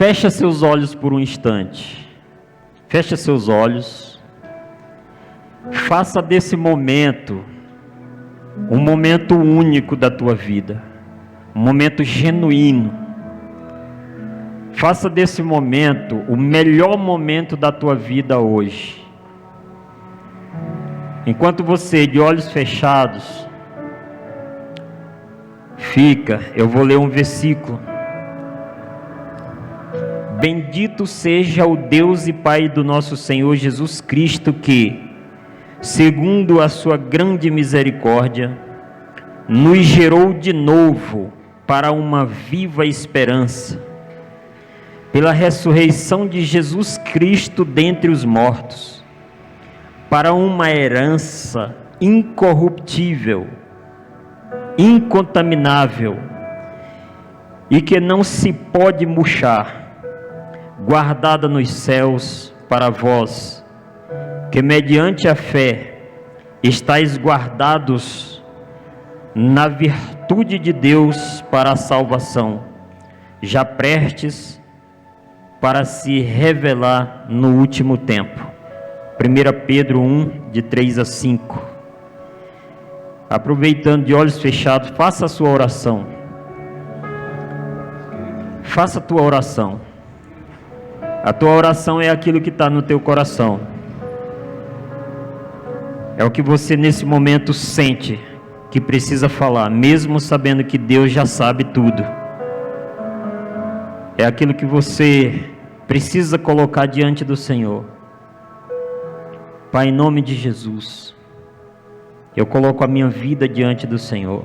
Fecha seus olhos por um instante. Fecha seus olhos. Faça desse momento um momento único da tua vida. Um momento genuíno. Faça desse momento o melhor momento da tua vida hoje. Enquanto você, de olhos fechados, fica, eu vou ler um versículo. Bendito seja o Deus e Pai do nosso Senhor Jesus Cristo, que, segundo a sua grande misericórdia, nos gerou de novo para uma viva esperança, pela ressurreição de Jesus Cristo dentre os mortos, para uma herança incorruptível, incontaminável, e que não se pode murchar, guardada nos céus para vós, que mediante a fé estáis guardados na virtude de Deus para a salvação, já prestes para se revelar no último tempo. 1 Pedro 1, de 3 a 5. Aproveitando, de olhos fechados, faça a sua oração. Faça a tua oração. A tua oração é aquilo que está no teu coração. É o que você nesse momento sente que precisa falar, mesmo sabendo que Deus já sabe tudo. É aquilo que você precisa colocar diante do Senhor. Pai, em nome de Jesus, eu coloco a minha vida diante do Senhor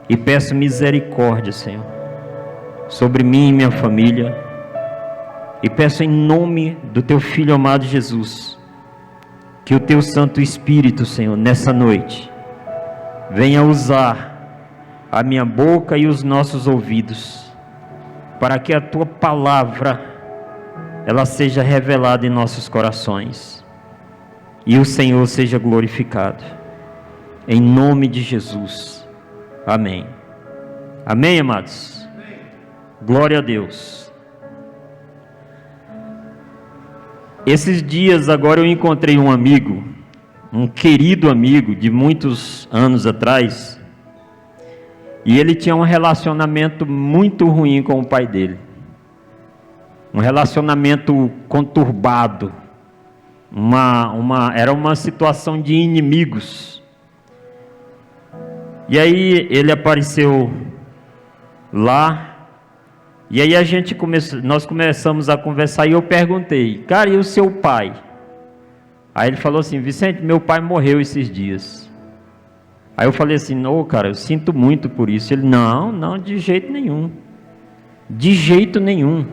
e peço misericórdia, Senhor, sobre mim e minha família, e peço em nome do Teu Filho amado Jesus, que o Teu Santo Espírito, Senhor, nessa noite, venha usar a minha boca e os nossos ouvidos, para que a Tua palavra, ela seja revelada em nossos corações, e o Senhor seja glorificado, em nome de Jesus, amém. Amém, amados? Amém. Glória a Deus. Esses dias agora eu encontrei um amigo, um querido amigo de muitos anos atrás, e ele tinha um relacionamento muito ruim com o pai dele, um relacionamento conturbado, era uma situação de inimigos. E aí ele apareceu lá, e aí nós começamos a conversar, e eu perguntei, cara, e o seu pai? Aí ele falou assim, Vicente, meu pai morreu esses dias. Aí eu falei assim, não, cara, eu sinto muito por isso. Ele, não, de jeito nenhum. De jeito nenhum.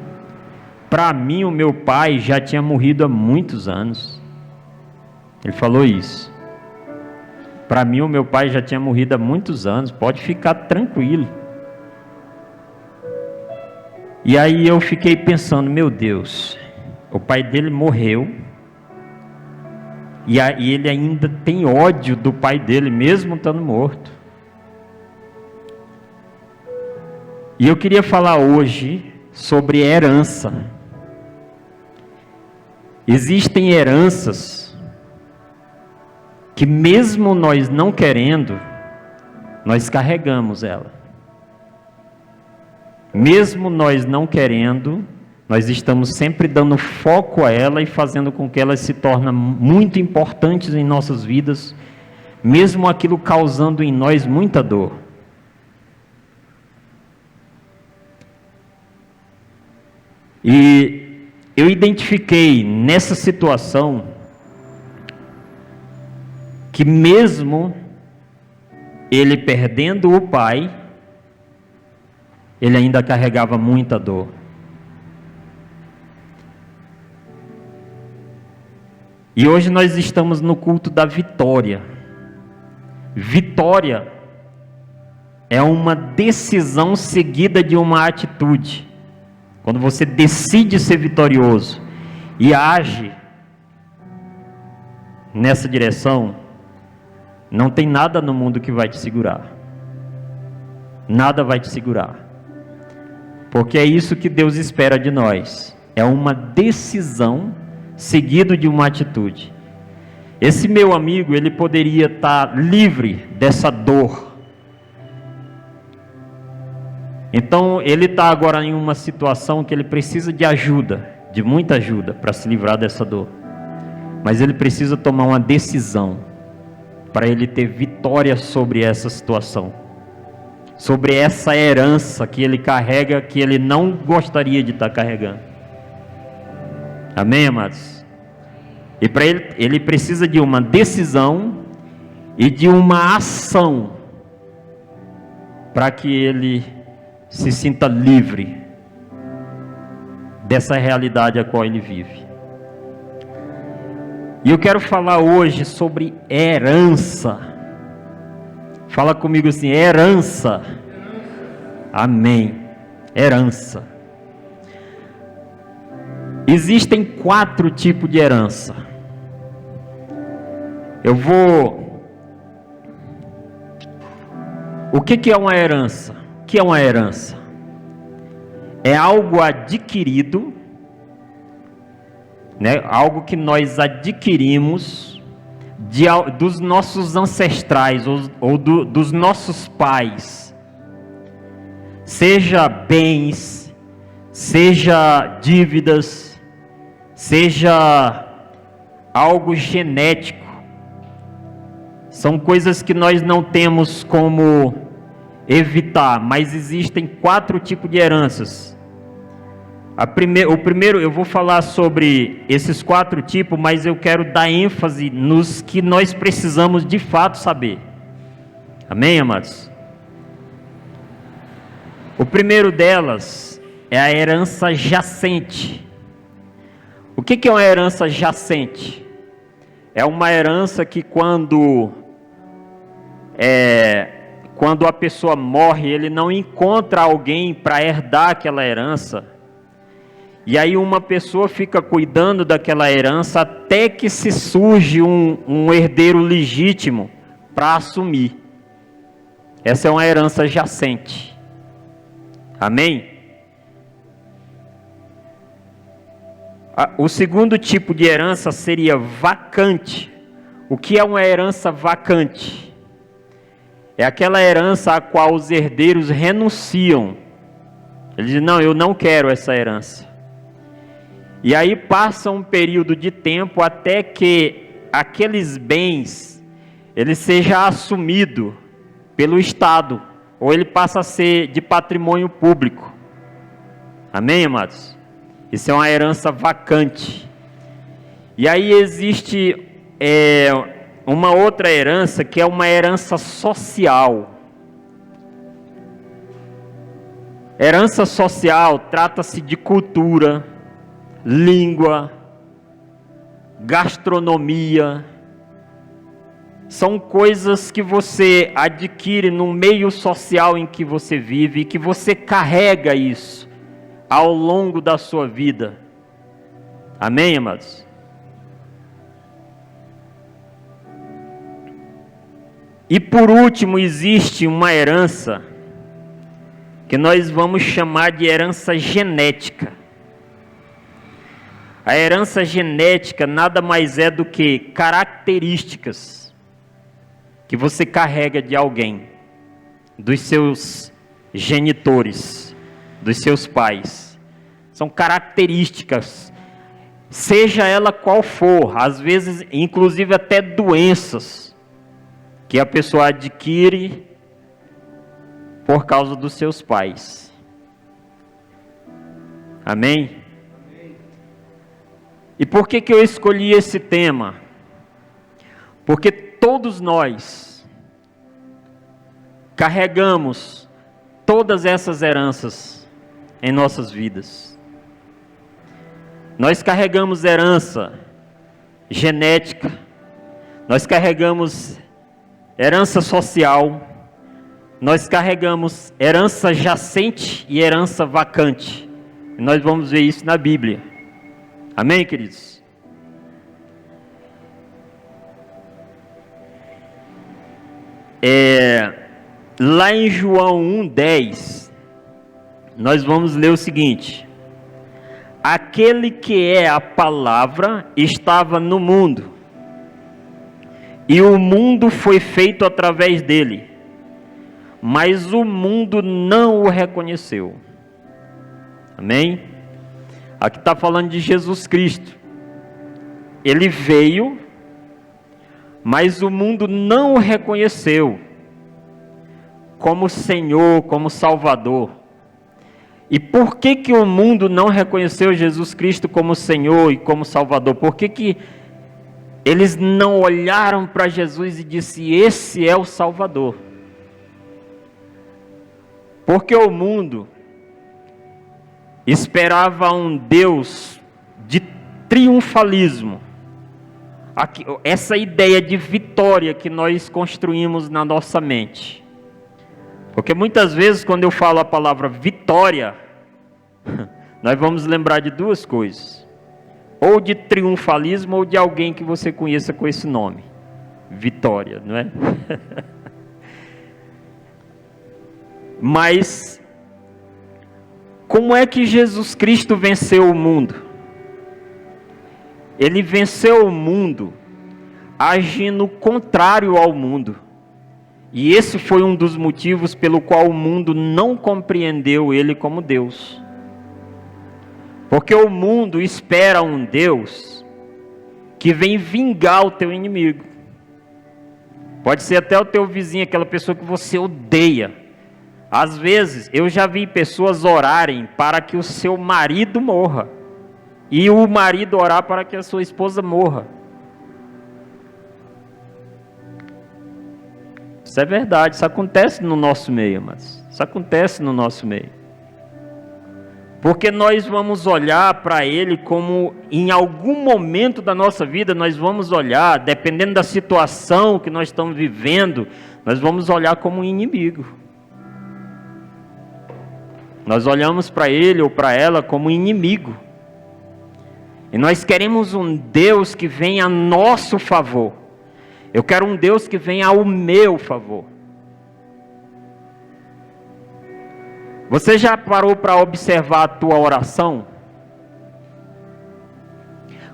Para mim, o meu pai já tinha morrido há muitos anos. Ele falou isso. Para mim, o meu pai já tinha morrido há muitos anos, pode ficar tranquilo. E aí eu fiquei pensando, meu Deus, o pai dele morreu, e ele ainda tem ódio do pai dele, mesmo estando morto. E eu queria falar hoje sobre herança. Existem heranças que mesmo nós não querendo, nós carregamos ela. Mesmo nós não querendo, nós estamos sempre dando foco a ela e fazendo com que ela se torne muito importantes em nossas vidas, mesmo aquilo causando em nós muita dor. E eu identifiquei nessa situação que mesmo ele perdendo o pai, ele ainda carregava muita dor. E hoje nós estamos no culto da vitória. Vitória é uma decisão seguida de uma atitude. Quando você decide ser vitorioso e age nessa direção, não tem nada no mundo que vai te segurar. Nada vai te segurar. Porque é isso que Deus espera de nós. É uma decisão seguido de uma atitude. Esse meu amigo, ele poderia estar livre dessa dor. Então, ele está agora em uma situação que ele precisa de ajuda, de muita ajuda, para se livrar dessa dor. Mas ele precisa tomar uma decisão para ele ter vitória sobre essa situação, sobre essa herança que ele carrega, que ele não gostaria de estar carregando. Amém, amados? E para ele precisa de uma decisão e de uma ação para que ele se sinta livre dessa realidade a qual ele vive. E eu quero falar hoje sobre herança. Fala comigo assim, herança. Amém. Herança. Existem 4 tipos de herança. O que é uma herança? O que é uma herança? É algo adquirido, né? Algo que nós adquirimos dos nossos ancestrais ou dos nossos pais. Seja bens, seja dívidas, seja algo genético. São coisas que nós não temos como evitar, mas existem 4 tipos de heranças. O primeiro, eu vou falar sobre esses 4 tipos, mas eu quero dar ênfase nos que nós precisamos de fato saber. Amém, amados? O primeiro delas é a herança jacente. O que é uma herança jacente? É uma herança que quando a pessoa morre, ele não encontra alguém para herdar aquela herança. E aí uma pessoa fica cuidando daquela herança até que se surge um herdeiro legítimo para assumir. Essa é uma herança jacente. Amém? O segundo tipo de herança seria vacante. O que é uma herança vacante? É aquela herança a qual os herdeiros renunciam. Eles dizem, não, eu não quero essa herança. E aí passa um período de tempo até que aqueles bens, ele seja assumido pelo Estado, ou ele passa a ser de patrimônio público. Amém, amados? Isso é uma herança vacante. E aí existe uma outra herança, que é uma herança social. Herança social trata-se de cultura, língua, gastronomia. São coisas que você adquire no meio social em que você vive e que você carrega isso ao longo da sua vida. Amém, amados? E por último, existe uma herança que nós vamos chamar de herança genética. A herança genética nada mais é do que características que você carrega de alguém, dos seus genitores, dos seus pais. São características, seja ela qual for, às vezes inclusive até doenças, que a pessoa adquire por causa dos seus pais. Amém? E por que eu escolhi esse tema? Porque todos nós carregamos todas essas heranças em nossas vidas. Nós carregamos herança genética, nós carregamos herança social, nós carregamos herança jacente e herança vacante. E nós vamos ver isso na Bíblia. Amém, queridos? Lá em João 1,10, nós vamos ler o seguinte: aquele que é a palavra estava no mundo, e o mundo foi feito através dele, mas o mundo não o reconheceu. Amém? Aqui está falando de Jesus Cristo. Ele veio, mas o mundo não o reconheceu como Senhor, como Salvador. E por que que o mundo não reconheceu Jesus Cristo como Senhor e como Salvador? Por que que eles não olharam para Jesus e disseram: esse é o Salvador? Porque o mundo esperava um Deus de triunfalismo. Essa ideia de vitória que nós construímos na nossa mente. Porque muitas vezes quando eu falo a palavra vitória, nós vamos lembrar de duas coisas: ou de triunfalismo, ou de alguém que você conheça com esse nome, Vitória, não é? Mas como é que Jesus Cristo venceu o mundo? Ele venceu o mundo agindo contrário ao mundo. E esse foi um dos motivos pelo qual o mundo não compreendeu ele como Deus. Porque o mundo espera um Deus que vem vingar o teu inimigo. Pode ser até o teu vizinho, aquela pessoa que você odeia. Às vezes, eu já vi pessoas orarem para que o seu marido morra. E o marido orar para que a sua esposa morra. Isso é verdade, isso acontece no nosso meio, mas isso acontece no nosso meio. Porque nós vamos olhar para ele como, em algum momento da nossa vida, nós vamos olhar, dependendo da situação que nós estamos vivendo, nós vamos olhar como um inimigo. Nós olhamos para ele ou para ela como inimigo. E nós queremos um Deus que venha a nosso favor. Eu quero um Deus que venha ao meu favor. Você já parou para observar a tua oração?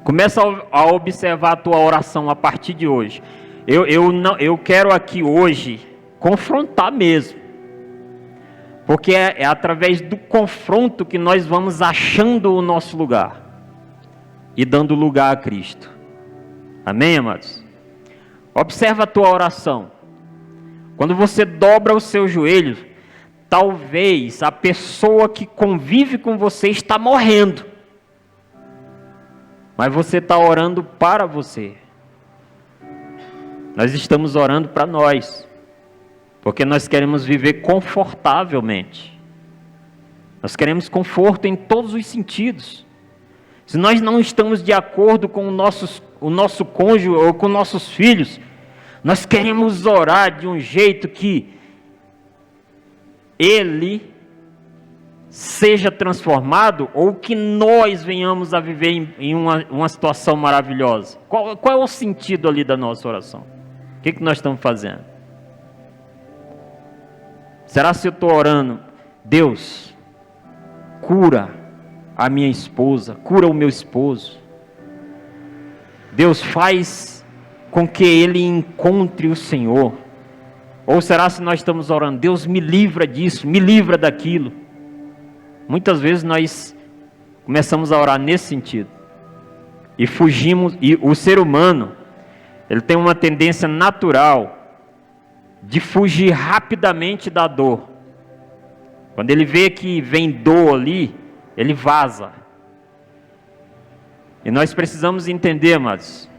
Começa a observar a tua oração a partir de hoje. Eu quero aqui hoje confrontar mesmo. Porque é através do confronto que nós vamos achando o nosso lugar. E dando lugar a Cristo. Amém, amados? Observa a tua oração. Quando você dobra os seus joelhos, talvez a pessoa que convive com você está morrendo. Mas você está orando para você. Nós estamos orando para nós. Porque nós queremos viver confortavelmente. Nós queremos conforto em todos os sentidos. Se nós não estamos de acordo com o nosso cônjuge ou com nossos filhos, nós queremos orar de um jeito que ele seja transformado ou que nós venhamos a viver em uma situação maravilhosa. Qual é o sentido ali da nossa oração? O que nós estamos fazendo? Será se eu estou orando, Deus, cura a minha esposa, cura o meu esposo. Deus, faz com que ele encontre o Senhor. Ou será se nós estamos orando, Deus, me livra disso, me livra daquilo. Muitas vezes nós começamos a orar nesse sentido. E fugimos, e o ser humano, ele tem uma tendência natural de fugir rapidamente da dor. Quando ele vê que vem dor ali, ele vaza. E nós precisamos entender, amados,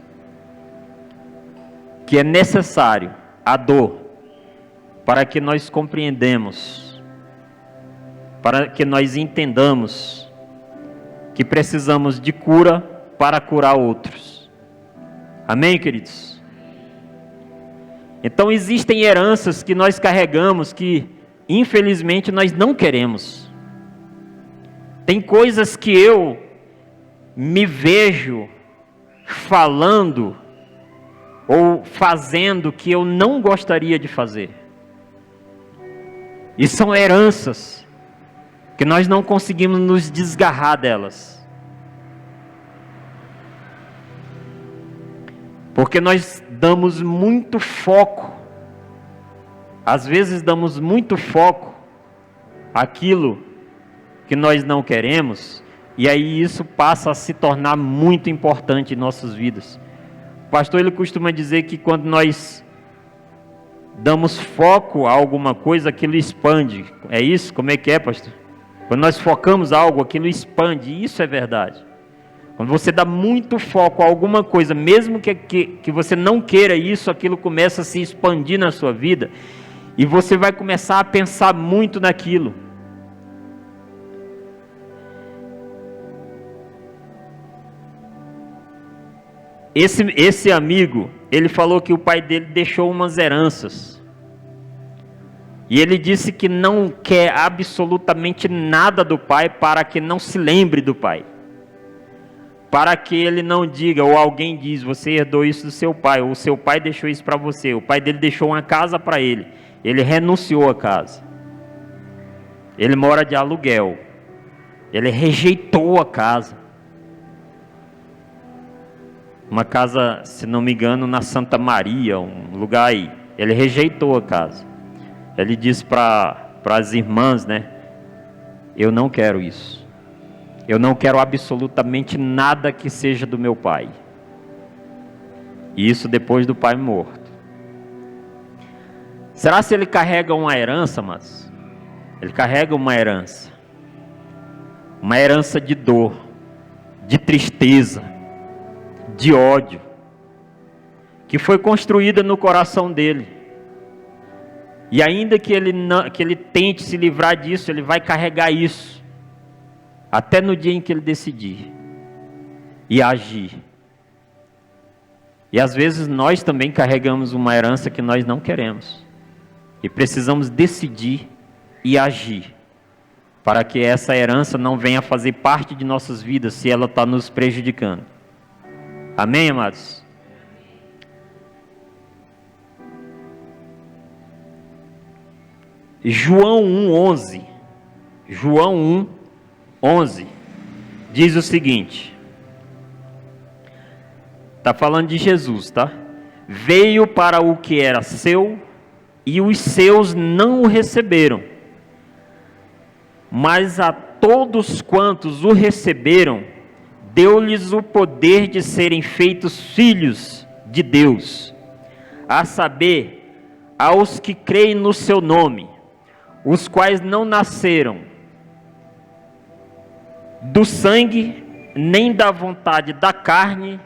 que é necessário a dor para que nós compreendamos, para que nós entendamos que precisamos de cura para curar outros. Amém, queridos? Então existem heranças que nós carregamos que, infelizmente, nós não queremos. Tem coisas que eu me vejo falando ou fazendo que eu não gostaria de fazer. E são heranças que nós não conseguimos nos desgarrar delas. Porque nós damos muito foco, às vezes damos muito foco àquilo que nós não queremos, e aí isso passa a se tornar muito importante em nossas vidas. O pastor, ele costuma dizer que quando nós damos foco a alguma coisa, aquilo expande. É isso? Como é que é, pastor? Quando nós focamos algo, aquilo expande, e isso é verdade. Quando você dá muito foco a alguma coisa, mesmo que você não queira isso, aquilo começa a se expandir na sua vida, e você vai começar a pensar muito naquilo. Esse amigo, ele falou que o pai dele deixou umas heranças. E ele disse que não quer absolutamente nada do pai para que não se lembre do pai. Para que ele não diga, ou alguém diz, você herdou isso do seu pai, ou o seu pai deixou isso para você. O pai dele deixou uma casa para ele. Ele renunciou à casa. Ele mora de aluguel. Ele rejeitou a casa. Uma casa, se não me engano, na Santa Maria, um lugar aí. Ele rejeitou a casa. Ele disse para as irmãs, né? Eu não quero isso. Eu não quero absolutamente nada que seja do meu pai. E isso depois do pai morto. Será se ele carrega uma herança, mas ele carrega uma herança. Uma herança de dor, de tristeza, de ódio, que foi construída no coração dele. E ainda que ele tente se livrar disso, ele vai carregar isso, até no dia em que ele decidir, e agir. E às vezes nós também carregamos uma herança que nós não queremos, e precisamos decidir e agir, para que essa herança não venha fazer parte de nossas vidas, se ela está nos prejudicando. Amém, amados? João 1:11. João 1:11 diz o seguinte. Está falando de Jesus, tá? Veio para o que era seu e os seus não o receberam. Mas a todos quantos o receberam, deu-lhes o poder de serem feitos filhos de Deus, a saber, aos que creem no seu nome, os quais não nasceram do sangue, nem da vontade da carne,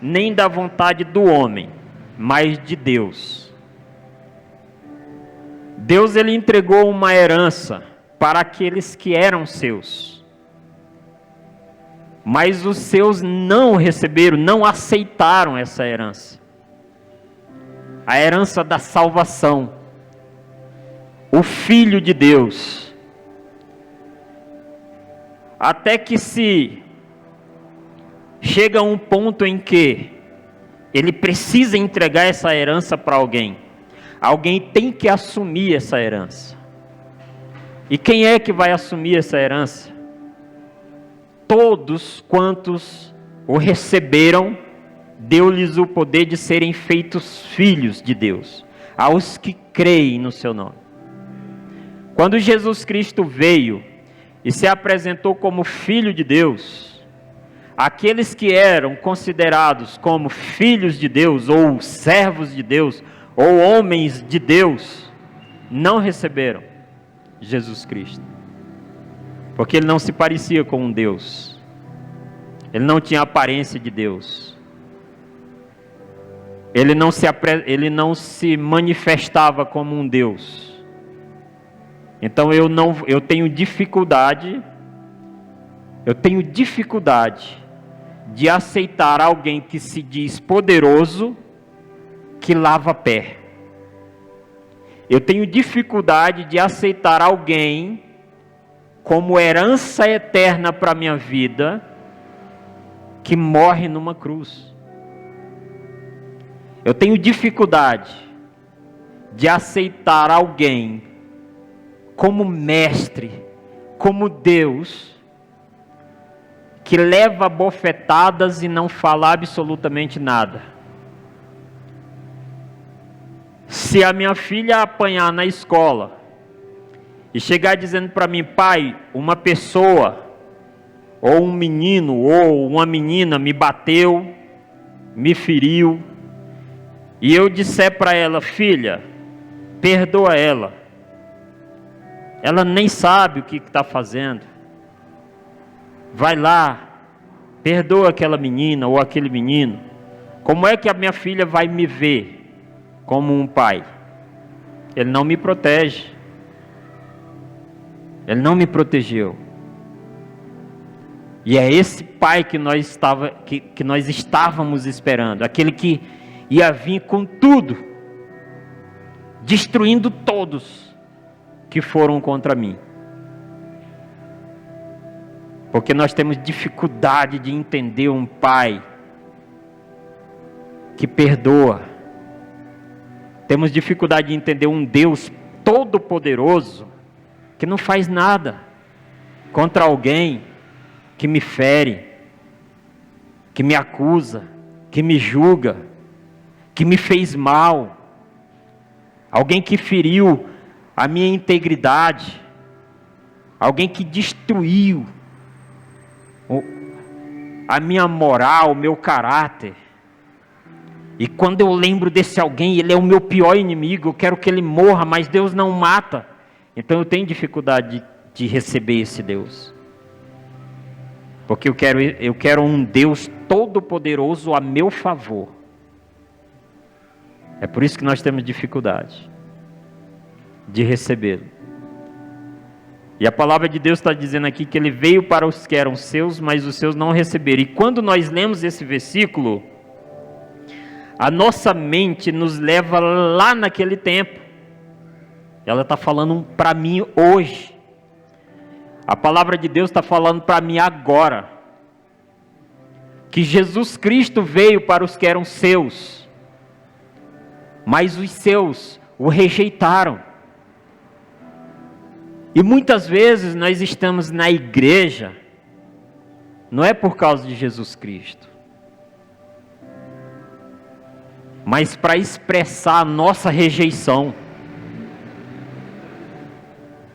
nem da vontade do homem, mas de Deus. Deus, ele entregou uma herança para aqueles que eram seus. Mas os seus não receberam, não aceitaram essa herança. A herança da salvação. O Filho de Deus. Até que se chega a um ponto em que ele precisa entregar essa herança para alguém. Alguém tem que assumir essa herança. E quem é que vai assumir essa herança? Todos quantos o receberam, deu-lhes o poder de serem feitos filhos de Deus, aos que creem no seu nome. Quando Jesus Cristo veio e se apresentou como Filho de Deus, aqueles que eram considerados como filhos de Deus, ou servos de Deus, ou homens de Deus, não receberam Jesus Cristo. Porque ele não se parecia com um Deus. Ele não tinha aparência de Deus. Ele não se manifestava como um Deus. Então eu tenho dificuldade de aceitar alguém que se diz poderoso, que lava pé. Eu tenho dificuldade de aceitar alguém como herança eterna para a minha vida, que morre numa cruz. Eu tenho dificuldade de aceitar alguém como mestre, como Deus, que leva bofetadas e não fala absolutamente nada. Se a minha filha apanhar na escola e chegar dizendo para mim: pai, uma pessoa, ou um menino, ou uma menina me bateu, me feriu, e eu disser para ela: filha, perdoa ela, ela nem sabe o que está fazendo, vai lá, perdoa aquela menina ou aquele menino. Como é que a minha filha vai me ver como um pai? Ele não me protege, ele não me protegeu. E é esse pai que nós estávamos esperando, aquele que ia vir com tudo, destruindo todos que foram contra mim. Porque nós temos dificuldade de entender um pai que perdoa. Temos dificuldade de entender um Deus todo-poderoso que não faz nada contra alguém que me fere, que me acusa, que me julga, que me fez mal, alguém que feriu a minha integridade, alguém que destruiu a minha moral, o meu caráter. E quando eu lembro desse alguém, ele é o meu pior inimigo, eu quero que ele morra, mas Deus não mata. Então eu tenho dificuldade de receber esse Deus. Porque eu quero um Deus todo-poderoso a meu favor. É por isso que nós temos dificuldade de recebê-lo. E a palavra de Deus está dizendo aqui que ele veio para os que eram seus, mas os seus não receberam. E quando nós lemos esse versículo, a nossa mente nos leva lá naquele tempo. Ela está falando para mim hoje. A palavra de Deus está falando para mim agora. Que Jesus Cristo veio para os que eram seus, mas os seus o rejeitaram. E muitas vezes nós estamos na igreja, não é por causa de Jesus Cristo, mas para expressar a nossa rejeição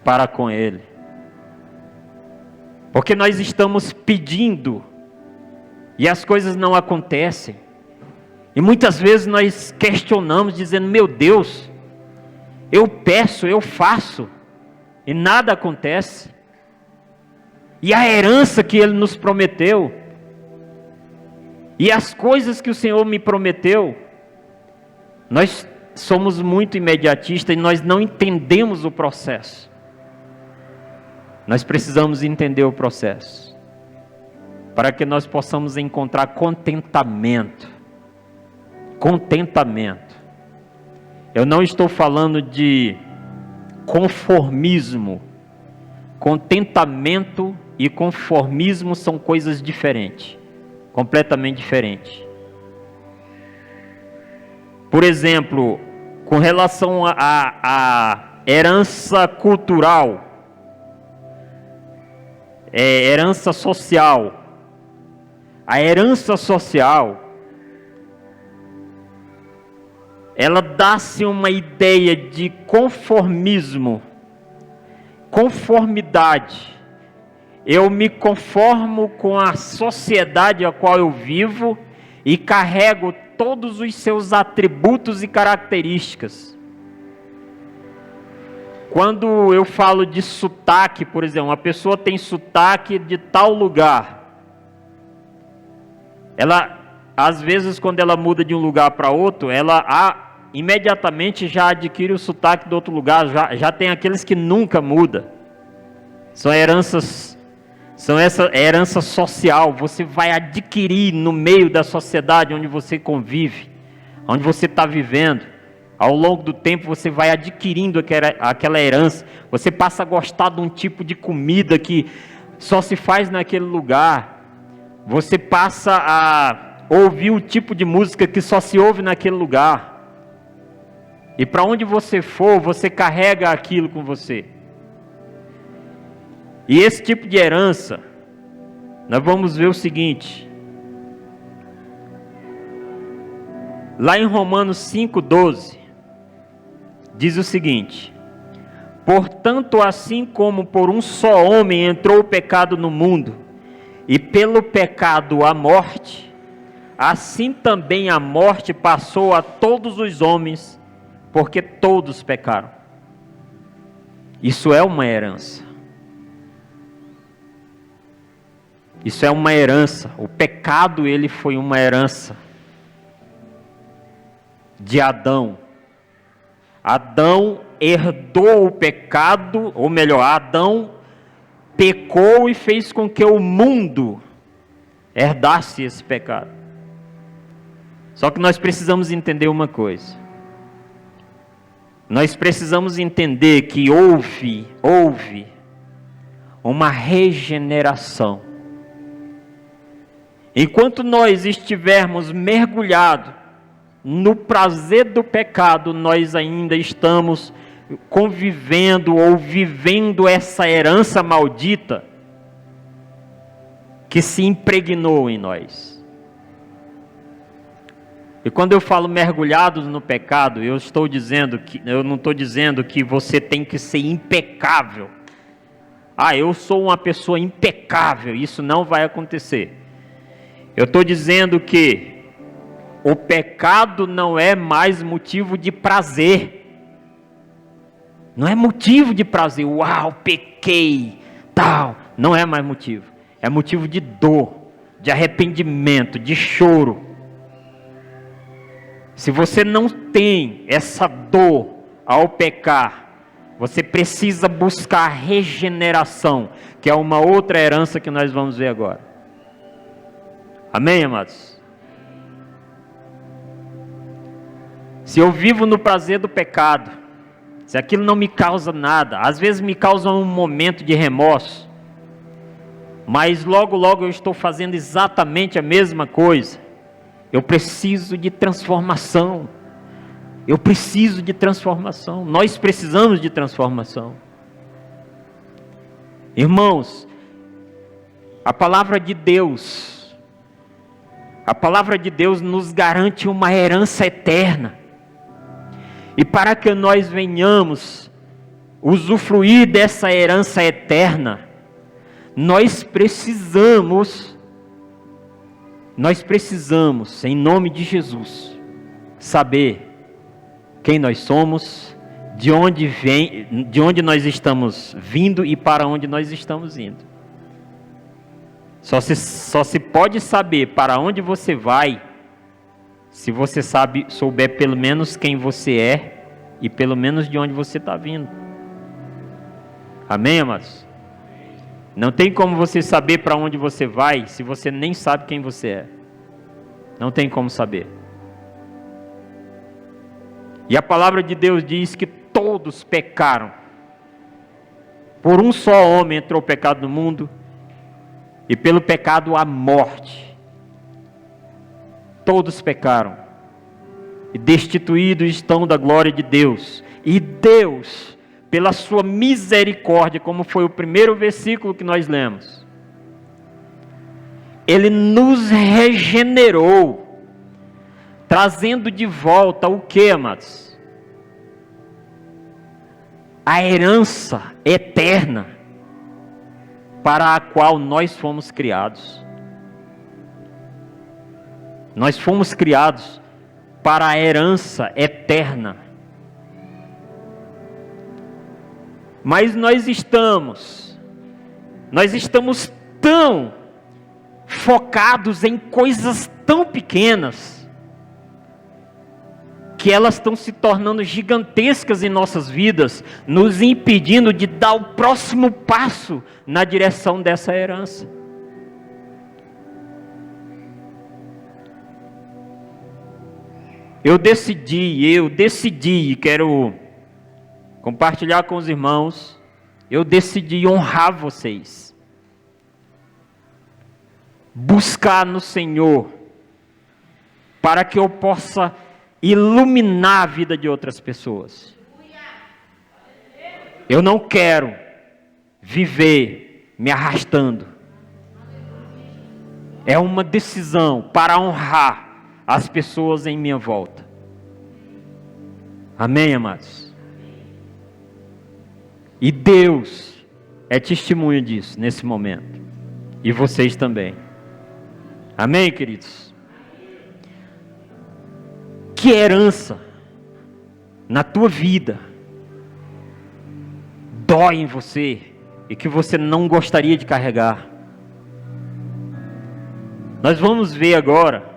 para com Ele. Porque nós estamos pedindo e as coisas não acontecem. E muitas vezes nós questionamos, dizendo: meu Deus, eu peço, eu faço, e nada acontece. E a herança que Ele nos prometeu, e as coisas que o Senhor me prometeu, nós somos muito imediatistas e nós não entendemos o processo. Nós precisamos entender o processo, para que nós possamos encontrar contentamento. Contentamento. Eu não estou falando de conformismo. Contentamento e conformismo são coisas diferentes, completamente diferentes. Por exemplo, com relação à herança cultural, herança social. A herança social, ela dá-se uma ideia de conformismo, conformidade. Eu me conformo com a sociedade a qual eu vivo e carrego todos os seus atributos e características. Quando eu falo de sotaque, por exemplo, uma pessoa tem sotaque de tal lugar. Ela, às vezes, quando ela muda de um lugar para outro, ela imediatamente já adquire o sotaque do outro lugar. Já tem aqueles que nunca mudam. São essa herança social. Você vai adquirir no meio da sociedade onde você convive, onde você está vivendo. Ao longo do tempo você vai adquirindo aquela herança. Você passa a gostar de um tipo de comida que só se faz naquele lugar. Você passa a ouvir o tipo de música que só se ouve naquele lugar. E para onde você for, você carrega aquilo com você. E esse tipo de herança, nós vamos ver o seguinte. Lá em Romanos 5,12, diz o seguinte: portanto, assim como por um só homem entrou o pecado no mundo, e pelo pecado a morte, assim também a morte passou a todos os homens, porque todos pecaram. Isso é uma herança. Isso é uma herança. O pecado, ele foi uma herança de Adão. Adão herdou o pecado, ou melhor, Adão pecou e fez com que o mundo herdasse esse pecado. Só que nós precisamos entender uma coisa. Nós precisamos entender que houve uma regeneração. Enquanto nós estivermos mergulhados no prazer do pecado, nós ainda estamos convivendo ou vivendo essa herança maldita que se impregnou em nós. E quando eu falo mergulhados no pecado, eu não estou dizendo que você tem que ser impecável. Eu sou uma pessoa impecável, isso não vai acontecer. Eu estou dizendo que o pecado não é mais motivo de prazer. Não é motivo de prazer. Uau, pequei, tal. Não é mais motivo. É motivo de dor, de arrependimento, de choro. Se você não tem essa dor ao pecar, você precisa buscar regeneração, que é uma outra herança que nós vamos ver agora. Amém, amados? Se eu vivo no prazer do pecado, se aquilo não me causa nada, às vezes me causa um momento de remorso, mas logo eu estou fazendo exatamente a mesma coisa, eu preciso de transformação. Eu preciso de transformação. Nós precisamos de transformação. Irmãos, a palavra de Deus nos garante uma herança eterna. E para que nós venhamos usufruir dessa herança eterna, nós precisamos, em nome de Jesus, saber quem nós somos, de onde nós estamos vindo e para onde nós estamos indo. Só se pode saber para onde você vai, se você souber pelo menos quem você é e pelo menos de onde você está vindo. Amém, amados? Não tem como você saber para onde você vai se você nem sabe quem você é. Não tem como saber. E a palavra de Deus diz que todos pecaram. Por um só homem entrou o pecado no mundo, e pelo pecado a morte. Todos pecaram, e destituídos estão da glória de Deus. E Deus, pela sua misericórdia, como foi o primeiro versículo que nós lemos, Ele nos regenerou, trazendo de volta o que, amados? A herança eterna para a qual nós fomos criados. Nós fomos criados para a herança eterna. Mas nós estamos tão focados em coisas tão pequenas, que elas estão se tornando gigantescas em nossas vidas, nos impedindo de dar o próximo passo na direção dessa herança. Eu decidi, quero compartilhar com os irmãos, eu decidi honrar vocês, buscar no Senhor, para que eu possa iluminar a vida de outras pessoas. Eu não quero viver me arrastando. É uma decisão para honrar as pessoas em minha volta. Amém, amados? E Deus é testemunha disso nesse momento. E vocês também. Amém, queridos? Que herança na tua vida dói em você e que você não gostaria de carregar? Nós vamos ver agora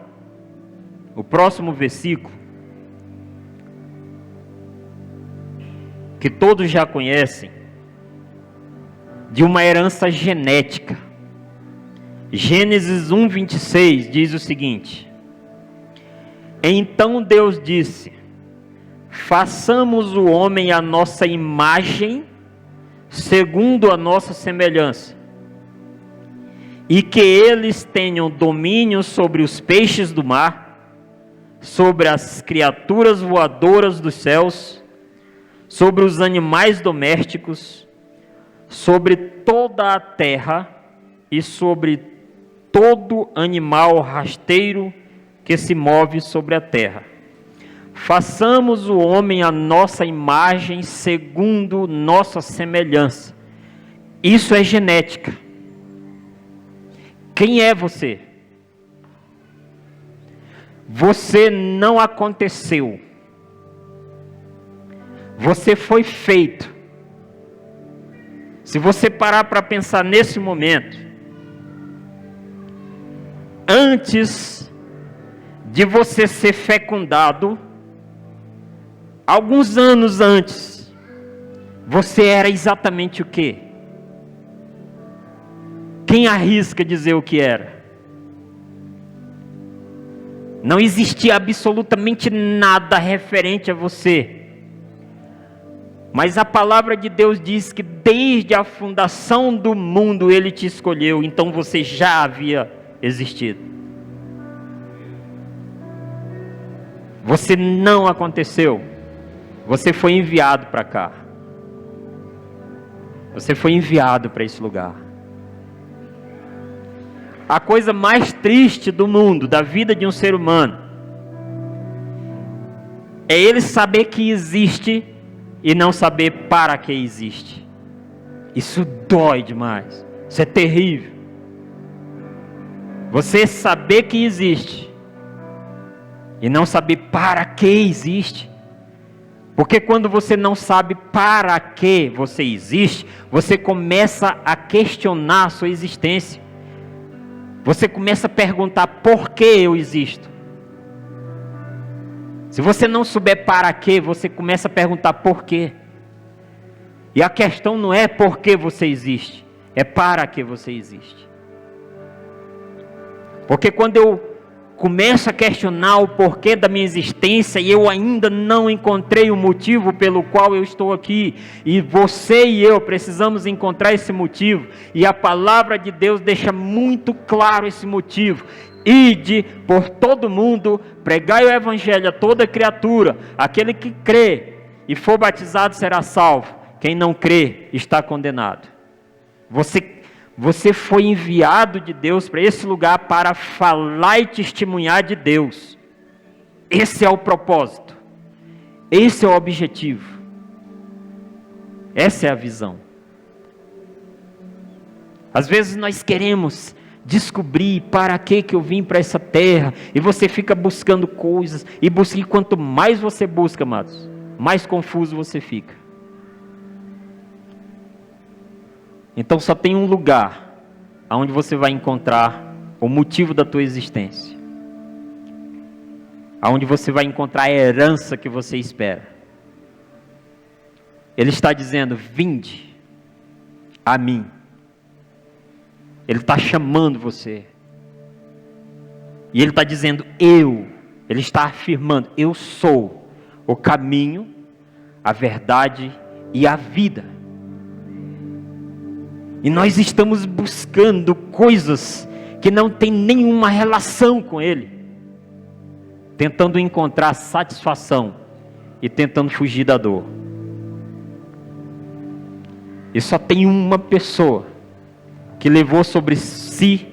o próximo versículo, que todos já conhecem, de uma herança genética. Gênesis 1:26 diz o seguinte: então Deus disse: façamos o homem à nossa imagem, segundo a nossa semelhança, e que eles tenham domínio sobre os peixes do mar, sobre as criaturas voadoras dos céus, sobre os animais domésticos, sobre toda a terra e sobre todo animal rasteiro que se move sobre a terra. Façamos o homem à nossa imagem, segundo nossa semelhança. Isso é genética. Quem é você? Você não aconteceu. Você foi feito. Se você parar para pensar nesse momento, antes de você ser fecundado, alguns anos antes, você era exatamente o quê? Quem arrisca dizer o que era? Não existia absolutamente nada referente a você. Mas a palavra de Deus diz que desde a fundação do mundo Ele te escolheu, então você já havia existido. Você não aconteceu. Você foi enviado para cá. Você foi enviado para esse lugar. A coisa mais triste do mundo, da vida de um ser humano, é ele saber que existe e não saber para que existe. Isso dói demais. Isso é terrível. Você saber que existe e não saber para que existe. Porque quando você não sabe para que você existe, você começa a questionar a sua existência. Você começa a perguntar: por que eu existo? Se você não souber para que, você começa a perguntar por quê. E a questão não é por que você existe, é para que você existe. Porque quando eu começo a questionar o porquê da minha existência e eu ainda não encontrei o motivo pelo qual eu estou aqui, e você e eu precisamos encontrar esse motivo, e a palavra de Deus deixa muito claro esse motivo: ide por todo mundo, pregai o evangelho a toda criatura, aquele que crê e for batizado será salvo, quem não crê está condenado. Você foi enviado de Deus para esse lugar para falar e testemunhar de Deus. Esse é o propósito. Esse é o objetivo. Essa é a visão. Às vezes nós queremos descobrir para que eu vim para essa terra, e você fica buscando coisas, e quanto mais você busca, amados, mais confuso você fica. Então só tem um lugar onde você vai encontrar o motivo da tua existência, onde você vai encontrar a herança que você espera. Ele está dizendo: vinde a mim. Ele está chamando você. E ele está dizendo ele está afirmando: eu sou o caminho, a verdade e a vida. E nós estamos buscando coisas que não tem nenhuma relação com ele, tentando encontrar satisfação e tentando fugir da dor. E só tem uma pessoa que levou sobre si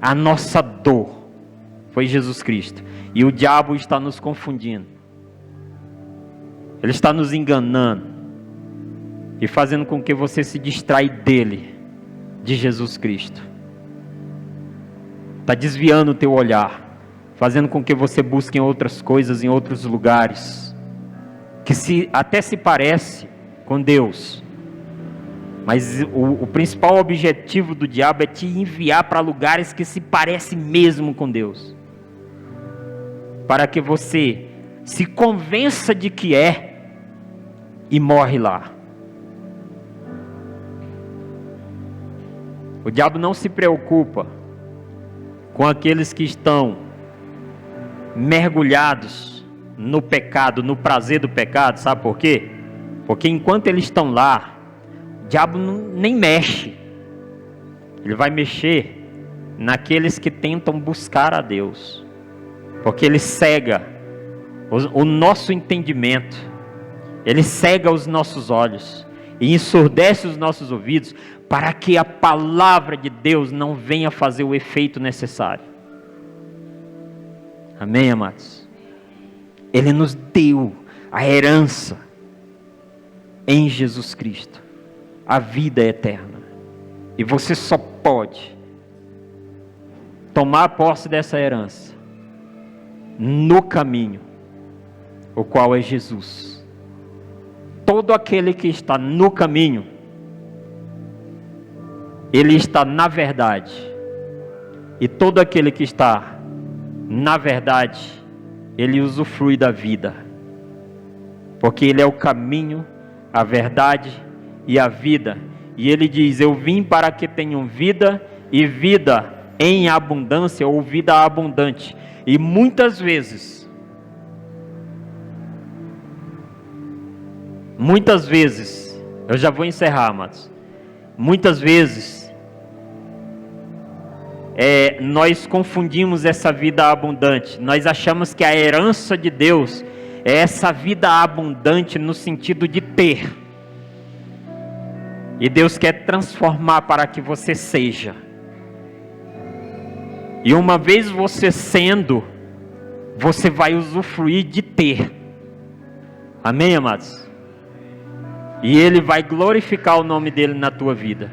a nossa dor, foi Jesus Cristo. E o diabo está nos confundindo. Ele está nos enganando e fazendo com que você se distraia dele, de Jesus Cristo. Está desviando o teu olhar, fazendo com que você busque em outras coisas, em outros lugares, que até se parece com Deus. Mas o principal objetivo do diabo é te enviar para lugares que se parecem mesmo com Deus, para que você se convença de que é e morre lá. O diabo não se preocupa com aqueles que estão mergulhados no pecado, no prazer do pecado. Sabe por quê? Porque enquanto eles estão lá, o diabo nem mexe. Ele vai mexer naqueles que tentam buscar a Deus, porque ele cega o nosso entendimento, ele cega os nossos olhos e ensurdece os nossos ouvidos, para que a palavra de Deus não venha fazer o efeito necessário. Amém, amados? Ele nos deu a herança em Jesus Cristo, a vida eterna, e você só pode tomar posse dessa herança no caminho, o qual é Jesus. Todo aquele que está no caminho, ele está na verdade, e todo aquele que está na verdade, ele usufrui da vida, porque ele é o caminho, a verdade e a vida. E ele diz: eu vim para que tenham vida, e vida em abundância, ou vida abundante. E muitas vezes, eu já vou encerrar, amados. Muitas vezes, nós confundimos essa vida abundante. Nós achamos que a herança de Deus é essa vida abundante no sentido de ter. E Deus quer transformar para que você seja. E uma vez você sendo, você vai usufruir de ter. Amém, amados? E Ele vai glorificar o nome dEle na tua vida.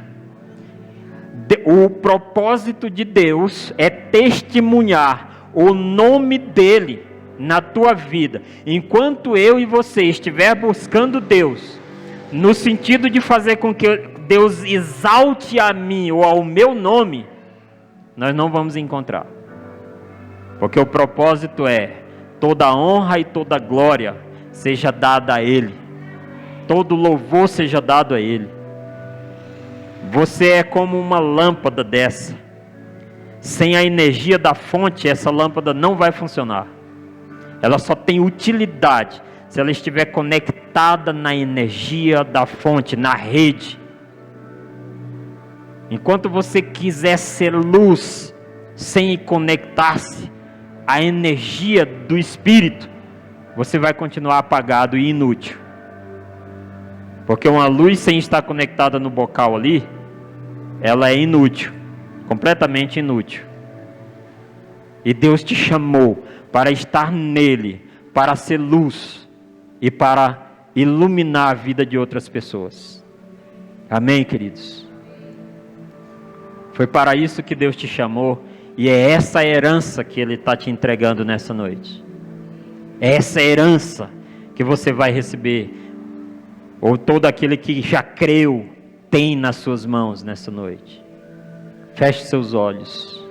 O propósito de Deus é testemunhar o nome dEle na tua vida. Enquanto eu e você estiver buscando Deus, no sentido de fazer com que Deus exalte a mim ou ao meu nome, nós não vamos encontrar. Porque o propósito é: toda honra e toda glória seja dada a Ele, todo louvor seja dado a Ele. Você é como uma lâmpada dessa. Sem a energia da fonte, essa lâmpada não vai funcionar. Ela só tem utilidade se ela estiver conectada na energia da fonte, na rede. Enquanto você quiser ser luz, sem conectar-se à energia do Espírito, você vai continuar apagado e inútil. Porque uma luz sem estar conectada no bocal ali, ela é inútil, completamente inútil. E Deus te chamou para estar nele, para ser luz e para iluminar a vida de outras pessoas. Amém, queridos? Foi para isso que Deus te chamou, e é essa herança que Ele está te entregando nessa noite. É essa herança que você vai receber, ou todo aquele que já creu tem nas suas mãos nessa noite. Feche seus olhos.